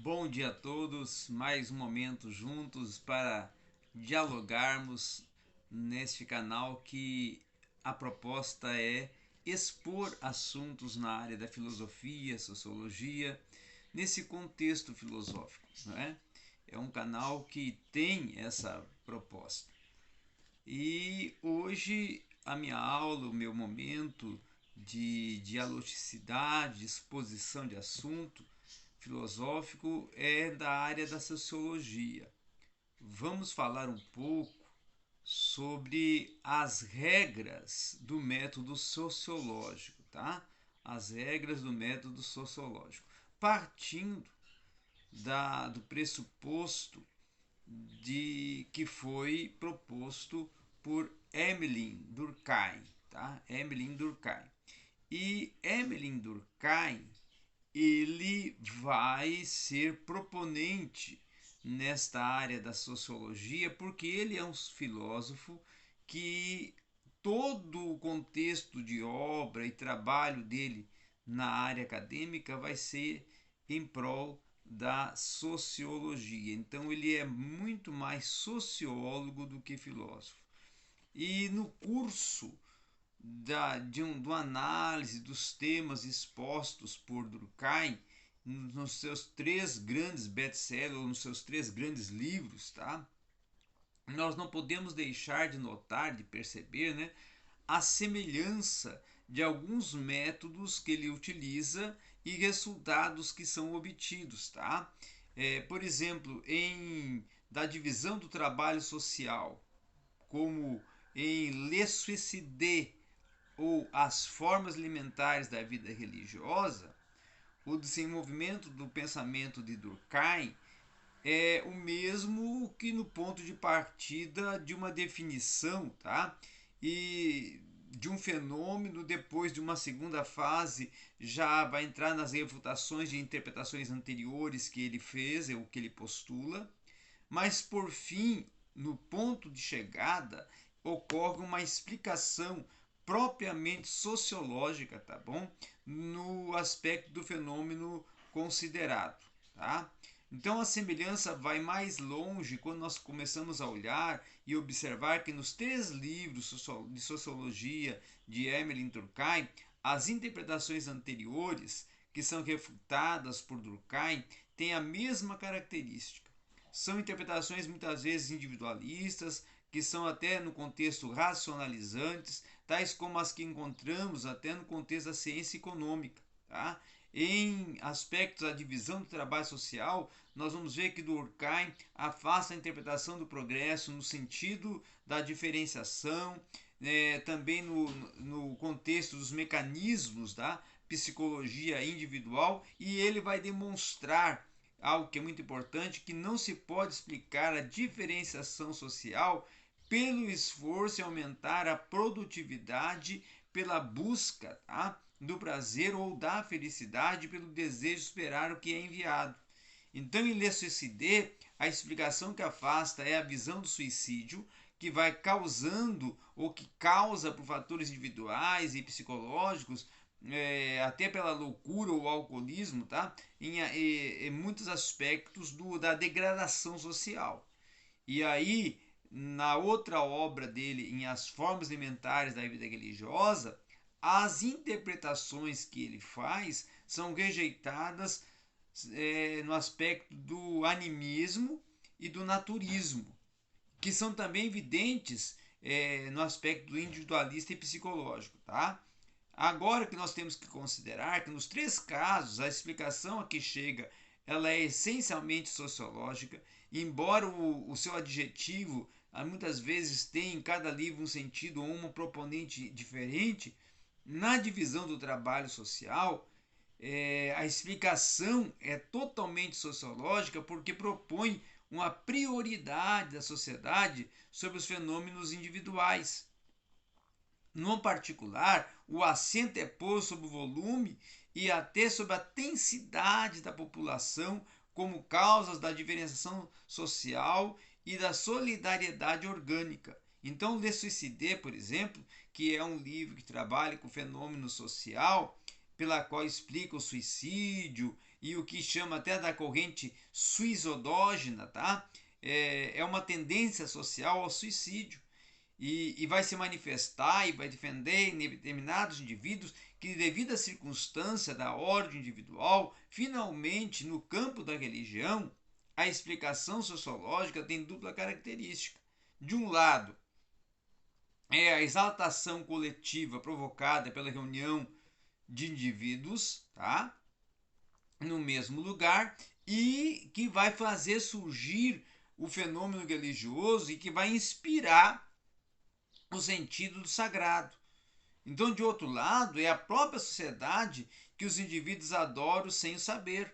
Bom dia a todos, mais um momento juntos para dialogarmos neste canal que a proposta é expor assuntos na área da filosofia, sociologia, nesse contexto filosófico, não é? É um canal que tem essa proposta. E hoje a minha aula, o meu momento de dialogicidade, de exposição de assunto filosófico é da área da sociologia. Vamos falar um pouco sobre as regras do método sociológico, tá? As regras do método sociológico, partindo do pressuposto de que foi proposto por Emmeline Durkheim, tá? Emmeline Durkheim. E Emmeline Durkheim ele vai ser proponente nesta área da sociologia, porque ele é um filósofo que todo o contexto de obra e trabalho dele na área acadêmica vai ser em prol da sociologia. Então ele é muito mais sociólogo do que filósofo. E no curso de uma análise dos temas expostos por Durkheim nos seus três grandes best-sellers, ou nos seus três grandes livros, tá? Nós não podemos deixar de notar, de perceber, né, a semelhança de alguns métodos que ele utiliza e resultados que são obtidos, tá? Por exemplo, da divisão do trabalho social, como em Le Suicide, ou as formas elementares da vida religiosa, o desenvolvimento do pensamento de Durkheim é o mesmo que no ponto de partida de uma definição, tá? E de um fenômeno, depois de uma segunda fase, já vai entrar nas refutações de interpretações anteriores que ele fez, ou que ele postula, mas por fim, no ponto de chegada, ocorre uma explicação propriamente sociológica, tá bom? No aspecto do fenômeno considerado, tá? Então a semelhança vai mais longe quando nós começamos a olhar e observar que nos três livros de sociologia de Emmeline Durkheim, as interpretações anteriores, que são refutadas por Durkheim, têm a mesma característica. São interpretações muitas vezes individualistas, que são até no contexto racionalizantes, tais como as que encontramos até no contexto da ciência econômica. Tá? Em aspectos da divisão do trabalho social, nós vamos ver que Durkheim afasta a interpretação do progresso no sentido da diferenciação, também no contexto dos mecanismos da psicologia individual, e ele vai demonstrar algo que é muito importante, que não se pode explicar a diferenciação social pelo esforço em aumentar a produtividade, pela busca, tá, do prazer ou da felicidade, pelo desejo de superar o que é enviado. Então, em Le Suicide, a explicação que afasta é a visão do suicídio, que vai causando ou que causa por fatores individuais e psicológicos, até pela loucura ou alcoolismo, tá? Em muitos aspectos da degradação social. E aí, na outra obra dele, em As Formas Elementares da Vida Religiosa, as interpretações que ele faz são rejeitadas no aspecto do animismo e do naturismo, que são também evidentes no aspecto do individualista e psicológico, tá? Agora que nós temos que considerar que nos três casos a explicação a que chega ela é essencialmente sociológica, embora o seu adjetivo muitas vezes tenha em cada livro um sentido ou uma proponente diferente, na divisão do trabalho social, a explicação é totalmente sociológica porque propõe uma prioridade da sociedade sobre os fenômenos individuais. No particular, o acento é posto sobre o volume e até sobre a densidade da população como causas da diferenciação social e da solidariedade orgânica. Então, Le Suicide, por exemplo, que é um livro que trabalha com o fenômeno social, pela qual explica o suicídio e o que chama até da corrente suicidógena, tá? É uma tendência social ao suicídio. E vai se manifestar e vai defender em determinados indivíduos que, devido à circunstância da ordem individual, finalmente, no campo da religião, a explicação sociológica tem dupla característica. De um lado, é a exaltação coletiva provocada pela reunião de indivíduos, tá? No mesmo lugar, e que vai fazer surgir o fenômeno religioso e que vai inspirar o sentido do sagrado. Então, de outro lado, é a própria sociedade que os indivíduos adoram sem o saber.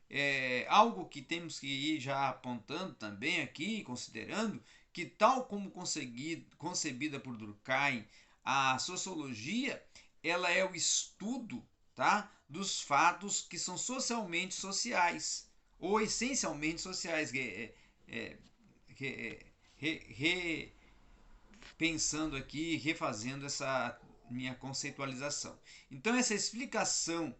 É algo que temos que ir já apontando também aqui, considerando que, tal como concebida por Durkheim, a sociologia ela é o estudo, tá, dos fatos que são socialmente sociais ou essencialmente sociais. Pensando aqui, refazendo essa minha conceitualização. Então, essa explicação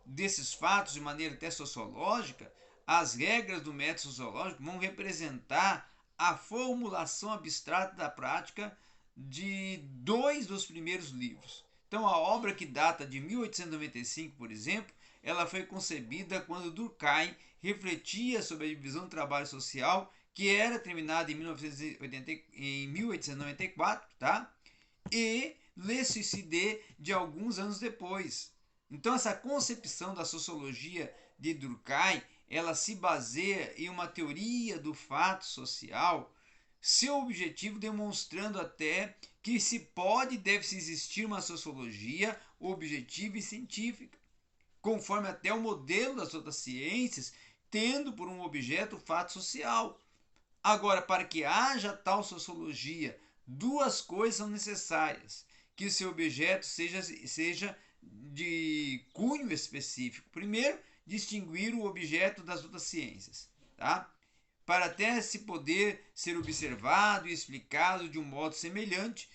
desses fatos de maneira até sociológica, as regras do método sociológico vão representar a formulação abstrata da prática de dois dos primeiros livros. Então, a obra, que data de 1895, por exemplo, ela foi concebida quando Durkheim refletia sobre a divisão do trabalho social, que era terminada em 1894, tá? E Le Suicide de alguns anos depois. Então, essa concepção da sociologia de Durkheim, ela se baseia em uma teoria do fato social, seu objetivo demonstrando até que se pode e deve-se existir uma sociologia objetiva e científica, conforme até o modelo das outras ciências, tendo por um objeto o fato social. Agora, para que haja tal sociologia, duas coisas são necessárias: que o seu objeto seja de cunho específico. Primeiro, distinguir o objeto das outras ciências, tá? Para até se poder ser observado e explicado de um modo semelhante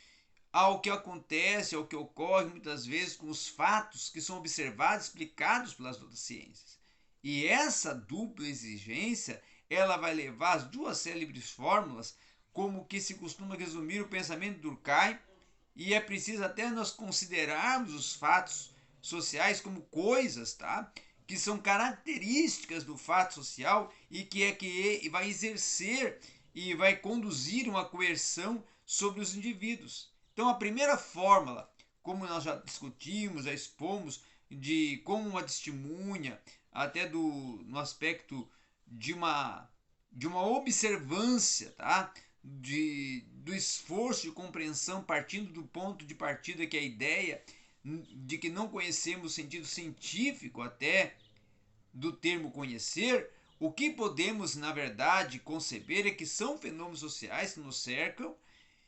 ao que acontece, ao que ocorre muitas vezes com os fatos que são observados e explicados pelas outras ciências. E essa dupla exigência, ela vai levar as duas célebres fórmulas, como que se costuma resumir o pensamento de Durkheim, e é preciso até nós considerarmos os fatos sociais como coisas, tá? Que são características do fato social e que vai exercer e vai conduzir uma coerção sobre os indivíduos. Então, a primeira fórmula, como nós já discutimos, já expomos, de como uma testemunha, até no aspecto de uma observância, tá? Do esforço de compreensão, partindo do ponto de partida que é a ideia de que não conhecemos o sentido científico até do termo conhecer, o que podemos, na verdade, conceber é que são fenômenos sociais que nos cercam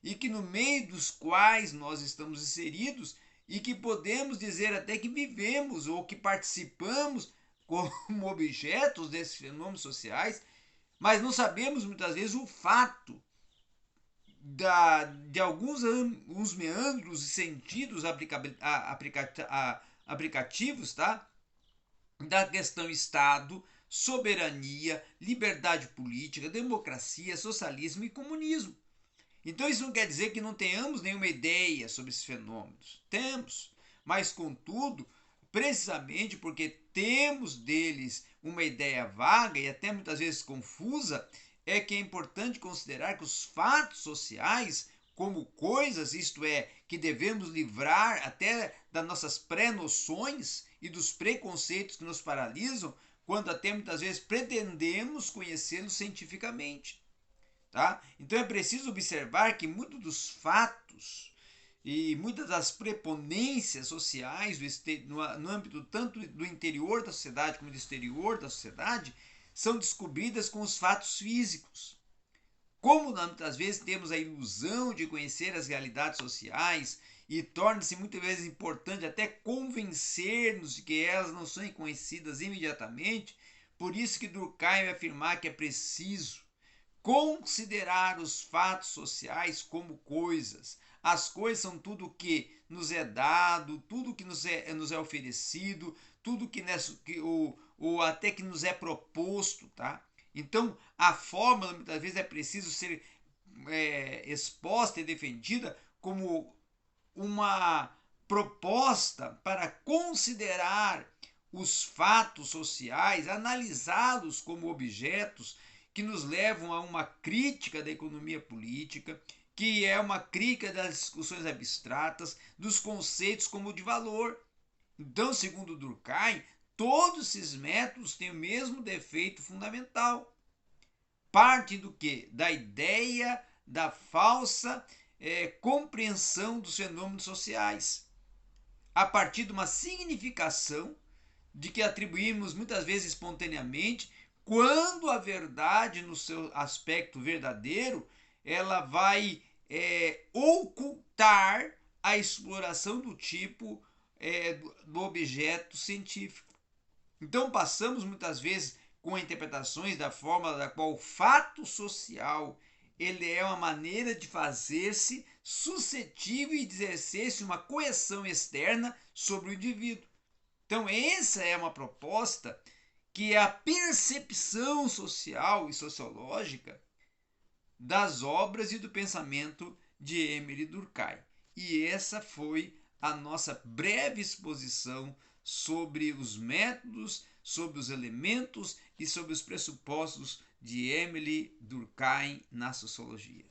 e que no meio dos quais nós estamos inseridos e que podemos dizer até que vivemos ou que participamos como objetos desses fenômenos sociais, mas não sabemos muitas vezes o fato de alguns meandros e sentidos aplicativos, tá? Da questão Estado, soberania, liberdade política, democracia, socialismo e comunismo. Então isso não quer dizer que não tenhamos nenhuma ideia sobre esses fenômenos. Temos, mas contudo, precisamente porque temos deles uma ideia vaga e até muitas vezes confusa, é que é importante considerar que os fatos sociais, como coisas, isto é, que devemos livrar até das nossas pré-noções e dos preconceitos que nos paralisam, quando até muitas vezes pretendemos conhecê-los cientificamente. Tá? Então é preciso observar que muitos dos fatos e muitas das preponências sociais no âmbito tanto do interior da sociedade como do exterior da sociedade são descobridas com os fatos físicos. Como muitas vezes temos a ilusão de conhecer as realidades sociais e torna-se muitas vezes importante até convencer-nos de que elas não são conhecidas imediatamente, por isso que Durkheim vai afirmar que é preciso considerar os fatos sociais como coisas. As coisas são tudo que nos é dado, tudo que nos é oferecido, tudo até que nos é proposto, tá? Então, a fórmula muitas vezes é preciso ser exposta e defendida como uma proposta para considerar os fatos sociais, analisá-los como objetos que nos levam a uma crítica da economia política, que é uma crítica das discussões abstratas, dos conceitos como de valor. Então, segundo Durkheim, todos esses métodos têm o mesmo defeito fundamental. Parte do quê? Da ideia da falsa compreensão dos fenômenos sociais, a partir de uma significação de que atribuímos muitas vezes espontaneamente, quando a verdade, no seu aspecto verdadeiro, ela vai ocultar a exploração do tipo do objeto científico. Então passamos muitas vezes com interpretações da fórmula da qual o fato social ele é uma maneira de fazer-se suscetível e de exercer-se uma coerção externa sobre o indivíduo. Então essa é uma proposta que é a percepção social e sociológica das obras e do pensamento de Émile Durkheim. E essa foi a nossa breve exposição sobre os métodos, sobre os elementos e sobre os pressupostos de Émile Durkheim na sociologia.